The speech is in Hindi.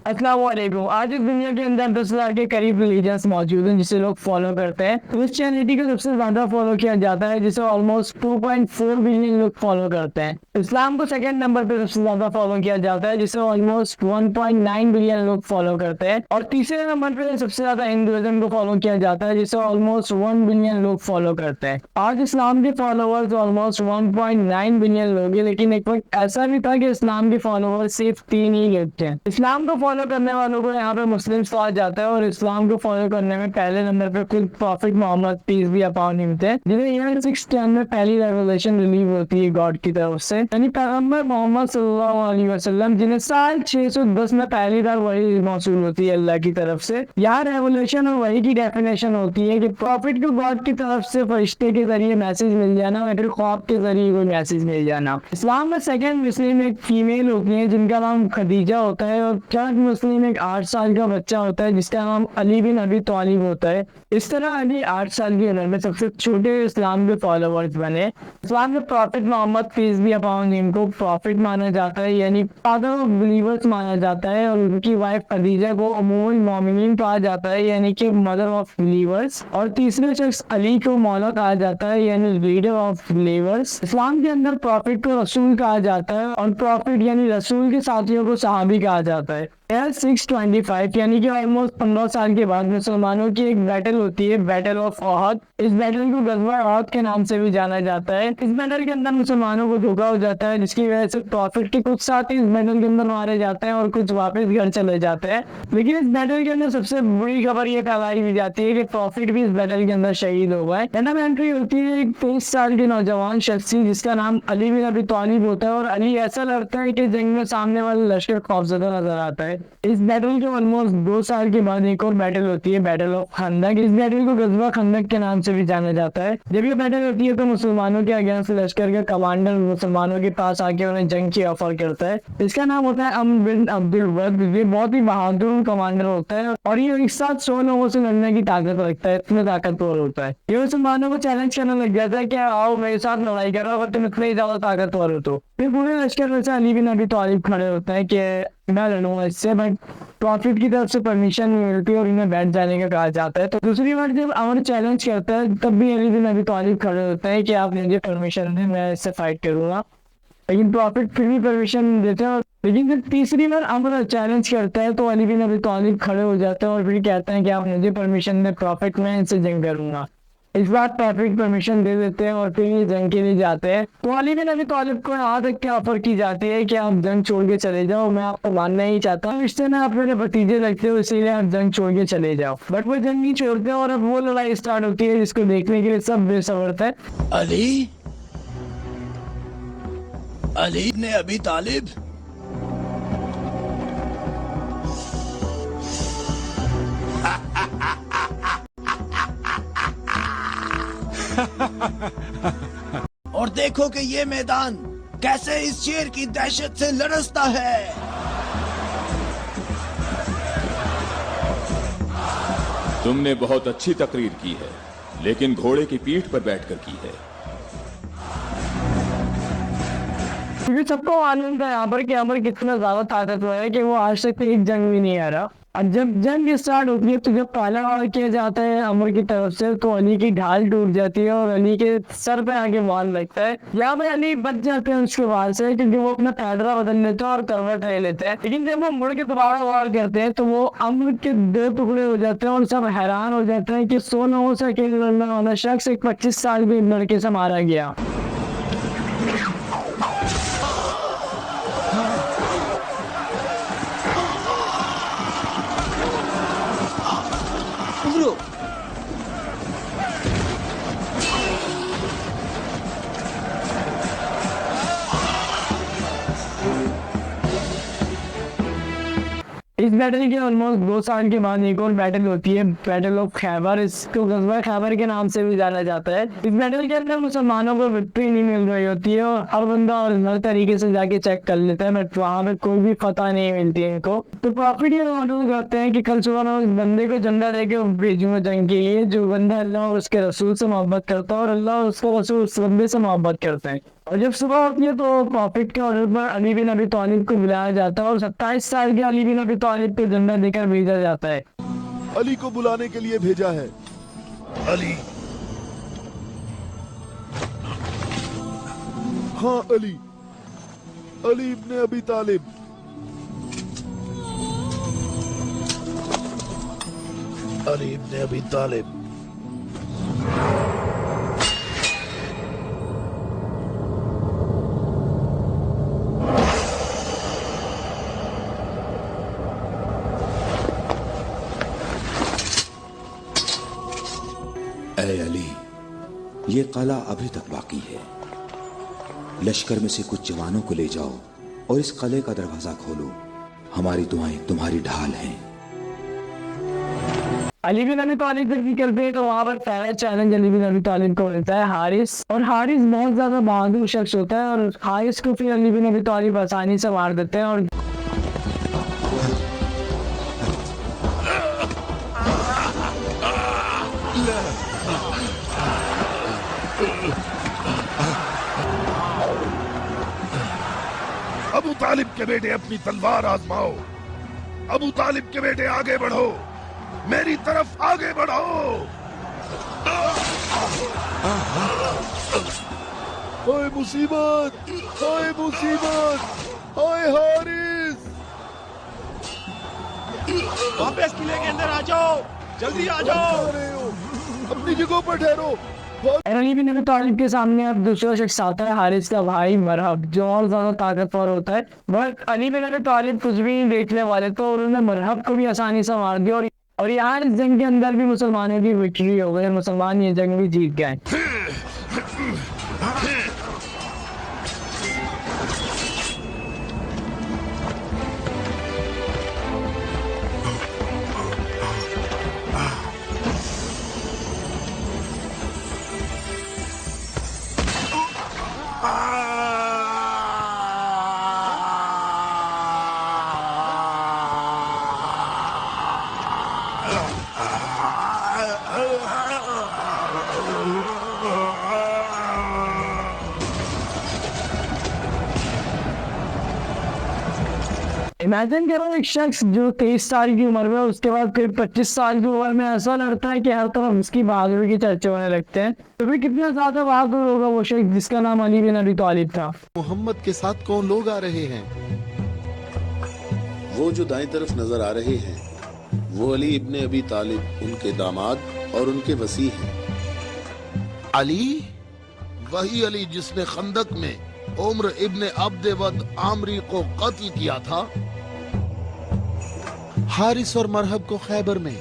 अस्सलाम वालेकुम। आज इस दुनिया के अंदर 10 लाख के करीब रिलीजन्स मौजूद हैं जिसे लोग फॉलो करते हैं। क्रिश्चियनिटी को सबसे ज्यादा फॉलो किया जाता है जिसे ऑलमोस्ट 2.4 बिलियन लोग फॉलो करते हैं। इस्लाम को सेकंड नंबर पे सबसे ज्यादा फॉलो किया जाता है जिसे ऑलमोस्ट 1.9 बिलियन लोग फॉलो करते हैं। और तीसरे नंबर पे सबसे ज्यादा हिंदुइज्म को फॉलो किया जाता है जिसे ऑलमोस्ट 1 बिलियन लोग फॉलो करते हैं। आज इस्लाम के फॉलोअर्स ऑलमोस्ट 1.9 बिलियन लोग हैं, लेकिन एक वक्त ऐसा भी था कि इस्लाम के फॉलोअर्स सिर्फ 3 ही लोग थे। इस्लाम को फॉलो करने वालों को यहाँ पे मुस्लिम्स कहा जाता है और इस्लाम को फॉलो करने में पहले नंबर पे खुद प्रॉफिट मोहम्मद पीस भी अपॉन हिम थे, जिन्हें ईयर 610 में पहली रेवलेशन रिलीव होती है गॉड की तरफ से, यानी पैगंबर मोहम्मद सल्लल्लाहु अलैहि वसल्लम, जिन्हें साल 610 में पहली बार वही मौसूल होती है अल्लाह की तरफ से। यहाँ रेवलेशन और वही की डेफिनेशन होती है कि प्रॉफिट को गॉड की तरफ से फरिश्ते के जरिए मैसेज मिल जाना या फिर ख्वाब के जरिए कोई मैसेज मिल जाना। इस्लाम में सेकंड मुस्लिम एक फीमेल होती है जिनका नाम खदीजा होता है, और थर्ड मुस्लिम एक 8 साल का बच्चा होता है जिसका नाम अली बिन अबी तालिब होता है। इस तरह अली 8 साल की उम्र में सबसे छोटे इस्लाम के फॉलोअर्स बने। इस्लाम में प्रॉफिट मोहम्मद पीस भी अपॉन हिम को प्रॉफिट माना जाता है, यानी फादर ऑफ बिलीवर्स माना जाता है, और उनकी वाइफ खदीजा को उम्मुल मोमिनीन कहा जाता है, यानी कि मदर ऑफ बिलीवर्स। और तीसरे शख्स अली को मौला कहा जाता है, यानी लीडर ऑफ बिलीवर्स। इस्लाम के अंदर प्रॉफिट को रसूल कहा जाता है और प्रॉफिट यानी रसूल के साथियों को सहाबी कहा जाता है। 625 यानी कि ऑलमोस्ट 15 साल के बाद मुसलमानों की एक बैटल होती है, बैटल ऑफ ओहद। इस बैटल को गज़वा ओहद के नाम से भी जाना जाता है। इस बैटल के अंदर मुसलमानों को धोखा हो जाता है, जिसकी वजह से प्रॉफिट के कुछ साथी इस बैटल के अंदर मारे जाते हैं और कुछ वापस घर चले जाते हैं। लेकिन इस बैटल के अंदर सबसे बुरी खबर ये फैलाई दी जाती है कि प्रॉफिट भी इस बैटल के अंदर शहीद हो गए। एंट्री होती है एक 23 साल के नौजवान शख्सी जिसका नाम अली बिन अबी तालिब होता है, और अली ऐसा लड़ता है कि जंग में सामने वाले लश्कर खौफजदा नजर आता है। इस बैटल के ऑलमोस्ट 2 साल के बाद एक और बैटल होती है, बैटल ऑफ खंदक। इस बैटल को गज़वा खंदक के नाम से भी जाना जाता है। जब ये बैटल होती है तो मुसलमानों के अगेंस्ट लश्कर का कमांडर मुसलमानों के पास आके उन्हें जंग की ऑफर करता है। इसका नाम होता है अम्र बिन अब्दुल वद। ये बहुत ही बहादुर कमांडर होता है और ये एक साथ 100 लोगों से लड़ने की ताकत रखता है, इतने ताकतवर होता है। ये मुसलमानों को चैलेंज करने लग जाता है कि आओ मेरे साथ लड़ाई करो अगर तुम इतने ज्यादा ताकतवर हो तो। फिर पूरे लश्कर में से अली बिन अबी तालिब खड़े होता है कि मैं लड़ूंगा इससे, बट प्रॉफिट की तरफ से परमिशन नहीं मिलती और इन्हें बैठ जाने का कहा जाता है। तो दूसरी बार जब अमर चैलेंज करता है तब भी अली बिन अबी तालिब खड़े होता है कि आप मुझे परमिशन दें, मैं इससे फाइट करूंगा। लेकिन प्रॉफिट फिर भी परमिशन देते हैं। लेकिन जब तीसरी बार अमर चैलेंज करता है तो अली बिन अबी तालिब खड़े हो जाते हैं और फिर कहते हैं कि आप मुझे परमिशन दें, प्रॉफिट मैं इनसे जंग करूंगा। इस बार प्रॉफिट परमिशन दे देते हैं और फिर ये जंग के लिए जाते हैं। तो अली बिन अबी तालिब को यहाँ तक क्या ऑफर की जाती है कि आप जंग छोड़ के चले जाओ, मैं आपको मानना ही चाहता हूँ, रिश्ते में आप मेरे भतीजे लगते हो इसीलिए आप जंग छोड़ के चले जाओ। बट वो जंग नहीं छोड़ते और अब वो लड़ाई स्टार्ट होती है जिसको देखने के लिए सब बेसब्र थे। अली अली ने अबी तालिब और देखो कि ये मैदान कैसे इस शेर की दहशत से लरसता है। तुमने बहुत अच्छी तकरीर की है, लेकिन घोड़े की पीठ पर बैठकर की है। क्योंकि सबको मालूम था यहाँ पर कि अमर कितना ज्यादा ताकतवर है कि वो आज तक एक जंग भी नहीं हारा। और जब जंग स्टार्ट होती है तो जब पहला वार किया जाता है अमर की तरफ से तो अली की ढाल टूट जाती है और अली के सर पे आके वार लगता है। यहाँ पे अली बच जाते हैं उसके वार से क्योंकि वो अपना पैदरा बदल लेते हैं और करवट ले लेते हैं। लेकिन जब वो मुड़ के दोबारा वार करते हैं तो वो अमर के 2 टुकड़े हो जाते हैं और सब हैरान हो जाते हैं कि 100 लोगों से अकेले लड़ने वाला शख्स एक 25 साल के लड़के से मारा गया। इस बैटल के ऑलमोस्ट 2 साल के बाद एक और बैटल होती है, बैटल ऑफ खैबर। इसको गज़वा खैबर के नाम से भी जाना जाता है। इस बैटल के अंदर मुसलमानों को विक्ट्री नहीं मिल रही होती है और हर बंदा और हर तरीके से जाके चेक कर लेता है, बट वहाँ पे कोई भी फतह नहीं मिलती है इनको। तो प्रॉफिट ये ऑर्डर करते हैं कि कल सुबह मैं उस बंदे को झंडा देके भेजूंगा जंग के लिए जो बंदा अल्लाह और उसके रसूल से मोहब्बत करता है और अल्लाह और उसका रसूल उस बंदे से मोहब्बत करते हैं। और जब सुबह होती है तो प्रॉफिट के ऑर्डर पर अली बिन अबी तालिब को बुलाया जाता है और 27 साल के अली बिन अबी तालिब को झंडा देकर भेजा जाता है। अली को बुलाने के लिए भेजा है। अली, हाँ अली, अली इब्ने अबी तालिब। अली इब्ने अबी तालिब। ऐ अली, ये कला अभी तक बाकी है। लश्कर में से कुछ जवानों को ले जाओ और इस किले का दरवाजा खोलो। हमारी दुआएं तुम्हारी ढाल हैं। अली बिन अबी तालिब जब निकलते हैं तो वहां पर पहला चैलेंज अली बिन अबी तालिब को मिलता है हारिस, और हारिस बहुत ज्यादा बहादुर शख्स होता है और हारिस को फिर अली बिन अबी तालिब आसानी से मार देते हैं। और अबू तालिब के बेटे अपनी तलवार आजमाओ। अबू तालिब के बेटे आगे बढ़ो, मेरी तरफ आगे बढ़ो। ओए मुसीबत, ओए मुसीबत, ओए हारिस। वापस किले के अंदर आ जाओ, जल्दी आ जाओ। अपनी जगह पर ठहरो। अली बिन अबी तालिब के सामने अब दूसरा शख्स आता है, हारिस का भाई मरहब, जो और ज्यादा ताकतवर होता है। बट अली बिन अबी तालिब कुछ भी नहीं देखने वाले, तो उन्होंने मरहब को भी आसानी से मार दिया। और यहाँ इस जंग के अंदर भी मुसलमानों की विक्ट्री हो गई, मुसलमान ये जंग भी जीत गए। इमेजिन करो एक शख्स जो 23 साल की उम्र में, उसके बाद फिर 25 साल की उम्र में ऐसा लगता है कि हर तरफ उसकी बहादुरी के चर्चे होने लगते हैं। तो फिर कितना ज्यादा बहादुर होगा वो शख्स जिसका नाम अली बिन अबी तालिब था। मोहम्मद के साथ कौन लोग आ रहे हैं? वो जो दाएं तरफ नजर आ रहे हैं वो अली इब्ने अबी तालिब, उनके दामाद और उनके वसी हैं। अली, वही अली जिसने खंदक में उम्र इब्ने अब्दवद आमरी को कत्ल किया था। हारिस और मरहब को खैबर में